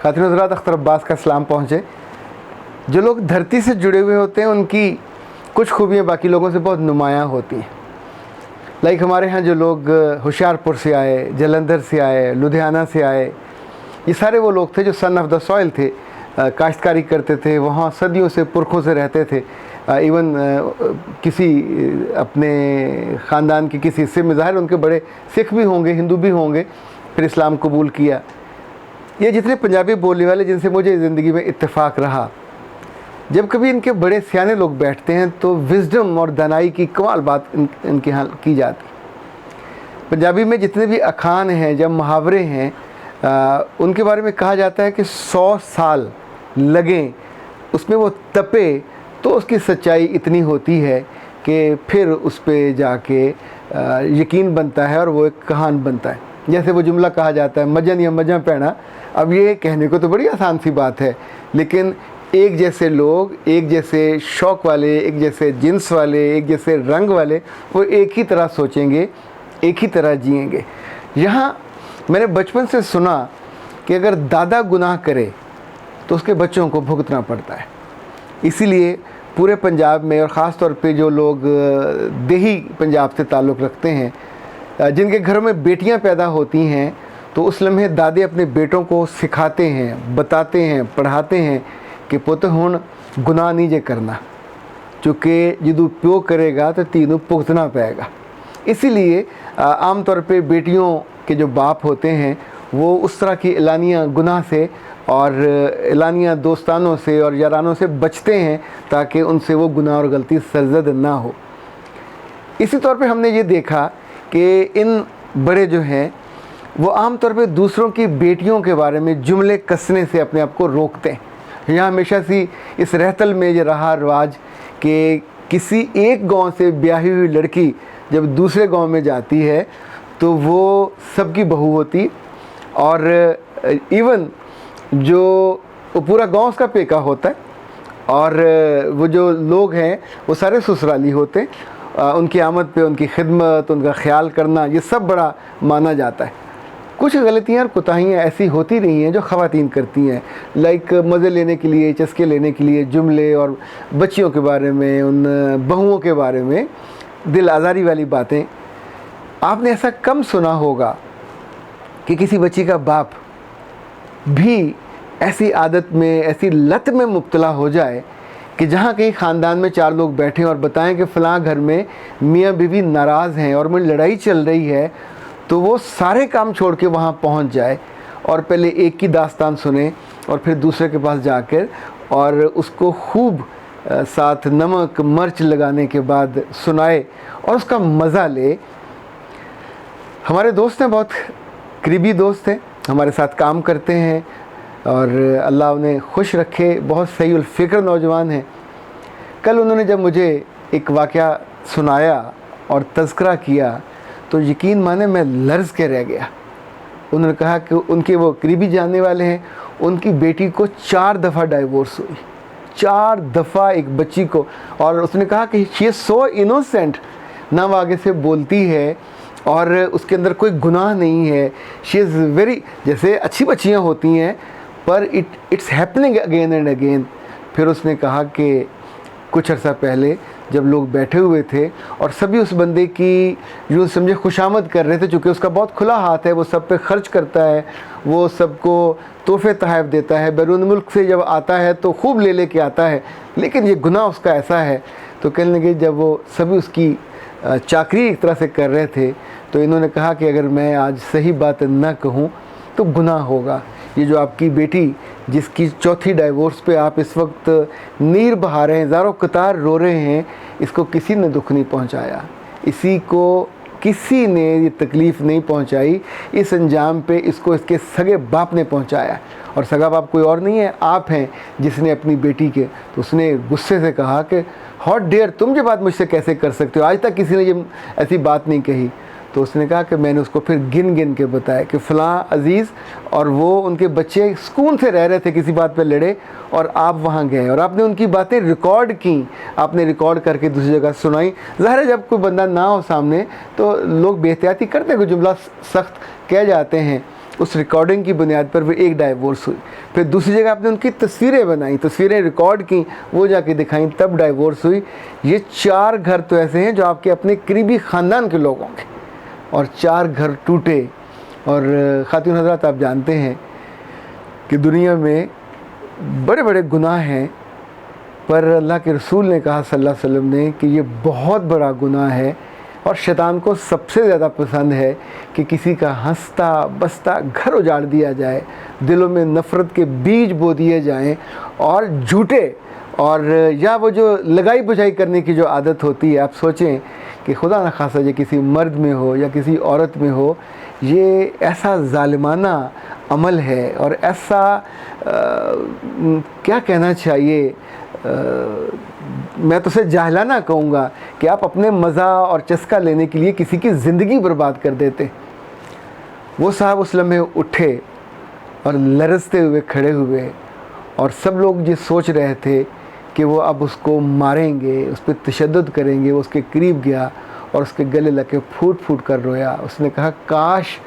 खातिन हज़रात, अख्तर अब्बास का सलाम पहुँचे। जो लोग धरती से जुड़े हुए होते हैं उनकी कुछ खूबियाँ बाकी लोगों से बहुत नुमायाँ होती हैं। लाइक हमारे यहाँ जो लोग होशियारपुर से आए, जलंधर से आए, लुधियाना से आए, ये सारे वो लोग थे जो सन ऑफ द सॉइल थे, काश्तकारी करते थे, वहाँ सदियों से पुरखों से रहते थे। इवन किसी अपने ख़ानदान के किसी हिस्से में ज़ाहिर उनके बड़े सिख भी होंगे, हिंदू भी होंगे, फिर इस्लाम कबूल किया। ये जितने पंजाबी बोलने वाले जिनसे मुझे ज़िंदगी में इत्तेफाक रहा, जब कभी इनके बड़े सियाने लोग बैठते हैं तो विज़डम और दानाई की कमाल बात इनके यहाँ की जाती। पंजाबी में जितने भी अखान हैं, जब मुहावरे हैं, उनके बारे में कहा जाता है कि 100 साल लगें उसमें वो तपे तो उसकी सच्चाई इतनी होती है कि फिर उस पे जाके यकीन बनता है और वो एक कहान बनता है। जैसे वो जुमला कहा जाता है, मजन या मजा पहना। अब ये कहने को तो बड़ी आसान सी बात है, लेकिन एक जैसे लोग, एक जैसे शौक़ वाले, एक जैसे जिन्स वाले, एक जैसे रंग वाले, वो एक ही तरह सोचेंगे, एक ही तरह जिएंगे। यहाँ मैंने बचपन से सुना कि अगर दादा गुनाह करे तो उसके बच्चों को भुगतना पड़ता है। इसीलिए पूरे पंजाब में, और ख़ास तौर पे जो लोग देही पंजाब से ताल्लुक़ रखते हैं, जिनके घरों में बेटियां पैदा होती हैं, तो उस लम्हे दादे अपने बेटों को सिखाते हैं, बताते हैं, पढ़ाते हैं कि पुत हुण गुनाह नहीं जे करना, चूँकि जदू प्यो करेगा तो तीनों भुगतना पाएगा। इसीलिए आम तौर पे बेटियों के जो बाप होते हैं वो उस तरह की एलानिया गुनाह से और एलानिया दोस्तानों से और यारानों से बचते हैं ताकि उनसे वो गुनाह और गलती सरजद ना हो। इसी तौर पे हमने ये देखा कि इन बड़े जो हैं वो आम तौर पे दूसरों की बेटियों के बारे में जुमले कसने से अपने आप को रोकते हैं। यहाँ हमेशा सी इस रहतल में ये रहा रिवाज कि किसी एक गांव से ब्याही हुई लड़की जब दूसरे गांव में जाती है तो वो सबकी बहू होती, और इवन जो वो पूरा गांव उसका पेका होता है, और वो जो लोग हैं वो सारे ससुराली होते हैं। उनकी आमद पे उनकी खिदमत, उनका ख्याल करना, ये सब बड़ा माना जाता है। कुछ गलतियाँ और कोताहियाँ ऐसी होती रही हैं जो ख़वातीन करती हैं, लाइक मज़े लेने के लिए, चस्के लेने के लिए जुमले और बच्चियों के बारे में, उन बहुओं के बारे में दिल आज़ारी वाली बातें। आपने ऐसा कम सुना होगा कि किसी बच्ची का बाप भी ऐसी आदत में, ऐसी लत में मुब्तला हो जाए कि जहाँ कहीं ख़ानदान में 4 लोग बैठे और बताएं कि फ़लाँ घर में मियाँ बीवी नाराज़ हैं और में लड़ाई चल रही है, तो वो सारे काम छोड़ के वहाँ पहुँच जाए और पहले एक की दास्तान सुने और फिर दूसरे के पास जाकर और उसको खूब साथ नमक मिर्च लगाने के बाद सुनाए और उसका मज़ा ले। हमारे दोस्त हैं, बहुत करीबी दोस्त हैं, हमारे साथ काम करते हैं और अल्लाह उन्हें खुश रखे, बहुत सही उल फ़िक्र नौजवान हैं। कल उन्होंने जब मुझे एक वाक़या सुनाया और तज़किरा किया तो यकीन माने मैं लर्ज़ के रह गया। उन्होंने कहा कि उनके वो करीबी जानने वाले हैं, उनकी बेटी को 4 दफ़ा डाइवोर्स हुई, 4 दफ़ा एक बच्ची को। और उसने कहा कि शी इज़ सो इनोसेंट, ना वो आगे से बोलती है और उसके अंदर कोई गुनाह नहीं है। शी इज़ वेरी, जैसे अच्छी बच्चियाँ होती हैं पर it's happening again and again. फिर उसने कहा कि कुछ अर्सा पहले जब लोग बैठे हुए थे और सभी उस बंदे की यूँ समझे खुशामद कर रहे थे, चूँकि उसका बहुत खुला हाथ है, वो सब पे खर्च करता है, वो सबको तोहफे तहफ़ देता है, बैरून मुल्क से जब आता है तो खूब ले के आता है, लेकिन ये गुनाह उसका ऐसा है। तो कहने लगे जब वो सभी उसकी चाकरी एक तरह से कर रहे थे तो इन्होंने कहा कि अगर मैं आज सही बात न कहूँ तो गुनाह होगा। ये जो आपकी बेटी जिसकी 4थी डाइवोर्स पे आप इस वक्त नीर बहा रहे हैं, ज़ारो कतार रो रहे हैं, इसको किसी ने दुख नहीं पहुंचाया, इसी को किसी ने ये तकलीफ़ नहीं पहुंचाई। इस अंजाम पे इसको इसके सगे बाप ने पहुंचाया, और सगा बाप कोई और नहीं है, आप हैं जिसने अपनी बेटी के। तो उसने गुस्से से कहा कि हॉट डेयर, तुम ये बात मुझसे कैसे कर सकते हो, आज तक किसी ने ये ऐसी बात नहीं कही। तो उसने कहा कि मैंने उसको फिर गिन गिन के बताया कि फ़लाँ अज़ीज़ और वो उनके बच्चे सुकून से रह रहे थे, किसी बात पे लड़े और आप वहाँ गए और आपने उनकी बातें रिकॉर्ड की, आपने रिकॉर्ड करके दूसरी जगह सुनाई। ज़ाहिर है जब कोई बंदा ना हो सामने तो लोग बेहतियाती करते हैं, कोई जुमला सख्त कह जाते हैं, उस रिकॉर्डिंग की बुनियाद पर वो एक डाइवोर्स हुई। फिर दूसरी जगह आपने उनकी तस्वीरें बनाई, तस्वीरें रिकॉर्ड की, वो जाके दिखाई, तब डाइवोर्स हुई। ये 4 घर तो ऐसे हैं जो आपके अपने करीबी ख़ानदान के लोग होंगे, और 4 घर टूटे। और ख़ातिन हज़रात, आप जानते हैं कि दुनिया में बड़े बड़े गुनाह हैं, पर अल्लाह के रसूल ने कहा सल्लल्लाहु अलैहि वसल्लम ने कि ये बहुत बड़ा गुनाह है, और शैतान को सबसे ज़्यादा पसंद है कि किसी का हंसता बसता घर उजाड़ दिया जाए, दिलों में नफ़रत के बीज बो दिए जाएं, और झूठे और या वो जो लगाई बुझाई करने की जो आदत होती है, आप सोचें कि खुदा न खासा ये किसी मर्द में हो या किसी औरत में हो, ये ऐसा ज़ालिमाना अमल है, और ऐसा क्या कहना चाहिए, मैं तो उसे जाहिलाना कहूँगा कि आप अपने मज़ा और चस्का लेने के लिए किसी की ज़िंदगी बर्बाद कर देते। वो साहब उस लम्हे उठे और लरजते हुए खड़े हुए, और सब लोग ये सोच रहे थे कि वो अब उसको मारेंगे, उस पर तशद्दुद करेंगे। वो उसके करीब गया और उसके गले लगे फूट फूट कर रोया। उसने कहा, काश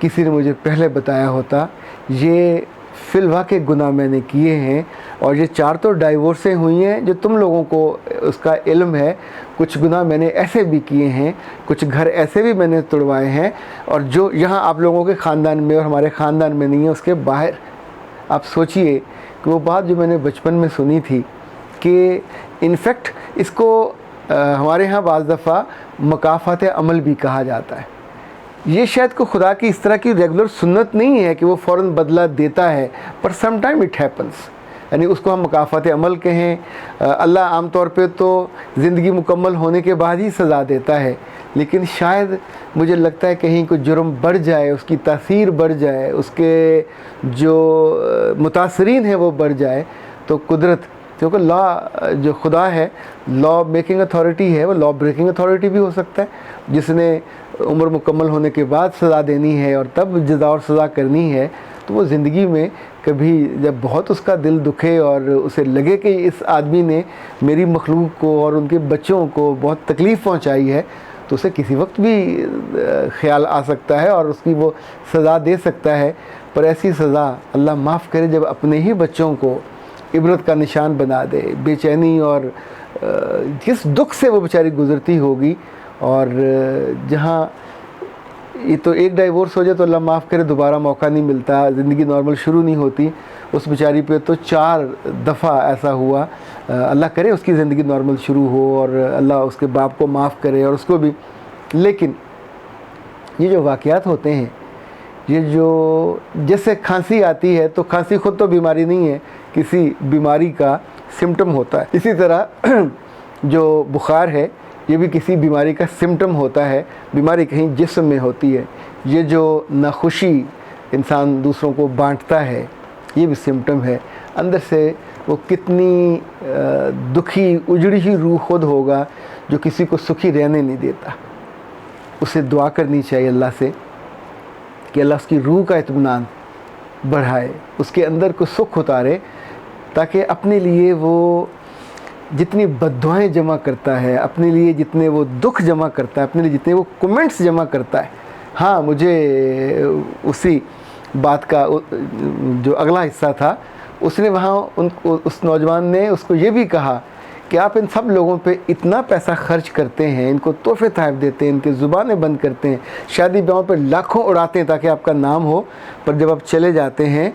किसी ने मुझे पहले बताया होता, ये फिलवाक़े गुनाह मैंने किए हैं, और ये 4 तो डाइवोर्सें हुई हैं जो तुम लोगों को उसका इल्म है। कुछ गुनाह मैंने ऐसे भी किए हैं, कुछ घर ऐसे भी मैंने तोड़वाए हैं, और जो यहाँ आप लोगों के ख़ानदान में और हमारे ख़ानदान में नहीं है, उसके बाहर। आप सोचिए कि वो बात जो मैंने बचपन में सुनी थी कि इनफैक्ट इसको हमारे यहाँ बाज़ दफ़ा मकाफ़ात अमल भी कहा जाता है। ये शायद को खुदा की इस तरह की रेगुलर सुन्नत नहीं है कि वो फ़ौरन बदला देता है, पर सम टाइम इट हैपन्स, यानी उसको हम मकाफ़ात अमल कहें। अल्लाह आम तौर पे तो ज़िंदगी मुकम्मल होने के बाद ही सज़ा देता है, लेकिन शायद मुझे लगता है कहीं कोई जुर्म बढ़ जाए, उसकी तासीर बढ़ जाए, उसके जो मुतासरीन हैं वो बढ़ जाए, तो कुदरत, क्योंकि लॉ जो खुदा है, लॉ मेकिंग अथॉरिटी है, वो लॉ ब्रेकिंग अथॉरिटी भी हो सकता है, जिसने उम्र मुकम्मल होने के बाद सज़ा देनी है और तब जज़ा और सज़ा करनी है। तो वो ज़िंदगी में कभी जब बहुत उसका दिल दुखे और उसे लगे कि इस आदमी ने मेरी मखलूक को और उनके बच्चों को बहुत तकलीफ़ पहुंचाई है, तो उसे किसी वक्त भी ख्याल आ सकता है और उसकी वो सज़ा दे सकता है। पर ऐसी सज़ा अल्लाह माफ़ करे जब अपने ही बच्चों को इबरत का निशान बना दे। बेचैनी और किस दुख से वो बेचारी गुज़रती होगी, और जहाँ ये तो एक डाइवोर्स हो जाए तो अल्लाह माफ़ करे दोबारा मौका नहीं मिलता, ज़िंदगी नॉर्मल शुरू नहीं होती। उस बेचारी पे तो 4 दफ़ा ऐसा हुआ। अल्लाह करे उसकी ज़िंदगी नॉर्मल शुरू हो, और अल्लाह उसके बाप को माफ़ करे और उसको भी। लेकिन ये जो वाक़यात होते हैं, ये जो जैसे खांसी आती है तो खांसी ख़ुद तो बीमारी नहीं है, किसी बीमारी का सिम्टम होता है। इसी तरह जो बुखार है, ये भी किसी बीमारी का सिम्टम होता है, बीमारी कहीं जिस्म में होती है। ये जो नाखुशी इंसान दूसरों को बांटता है, ये भी सिम्टम है। अंदर से वो कितनी दुखी उजड़ी हुई रूह खुद होगा जो किसी को सुखी रहने नहीं देता। उसे दुआ करनी चाहिए अल्लाह से कि अल्लाह उसकी रूह का इत्मीनान बढ़ाए, उसके अंदर को सुख उतारे, ताकि अपने लिए वो जितनी बद्दुआएं जमा करता है, अपने लिए जितने वो दुख जमा करता है, अपने लिए जितने वो कमेंट्स जमा करता है। हाँ, मुझे उसी बात का जो अगला हिस्सा था, उसने वहाँ उस नौजवान ने उसको ये भी कहा कि आप इन सब लोगों पे इतना पैसा खर्च करते हैं, इनको तोहफे तहफ़ देते हैं, इनकी ज़ुबानें बंद करते हैं, शादी ब्याहों पे लाखों उड़ाते हैं ताकि आपका नाम हो, पर जब आप चले जाते हैं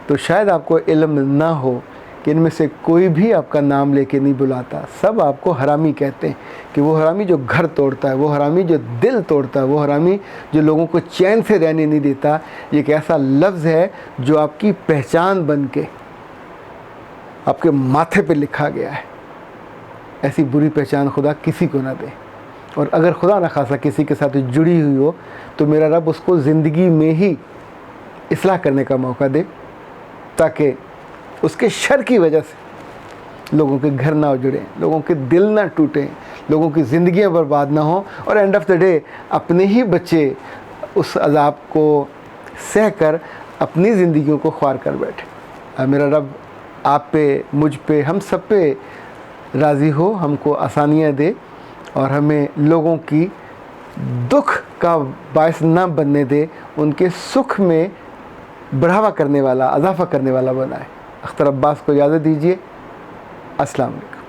तो शायद आपको इल्म ना हो कि इनमें से कोई भी आपका नाम लेके नहीं बुलाता। सब आपको हरामी कहते हैं, कि वो हरामी जो घर तोड़ता है, वो हरामी जो दिल तोड़ता है, वो हरामी जो लोगों को चैन से रहने नहीं देता। ये एक ऐसा लफ्ज़ है जो आपकी पहचान बन के आपके माथे पे लिखा गया है। ऐसी बुरी पहचान खुदा किसी को ना दे, और अगर खुदा न खासा किसी के साथ जुड़ी हुई हो तो मेरा रब उसको ज़िंदगी में ही इस्लाह करने का मौका दे, ताकि उसके शर की वजह से लोगों के घर ना उजड़ें, लोगों के दिल ना टूटें, लोगों की ज़िंदगियां बर्बाद ना हों, और एंड ऑफ द डे अपने ही बच्चे उस अज़ाब को सह कर अपनी ज़िंदगियों को ख्वार कर बैठे। मेरा रब आप पे, मुझ पे, हम सब पे राज़ी हो, हमको आसानियाँ दे, और हमें लोगों की دکھ کا باعث نہ بننے دے, ان کے سکھ میں بڑھاوا کرنے والا, اضافہ کرنے والا بنائے. اختر عباس کو اجازت دیجیے. السلام علیکم.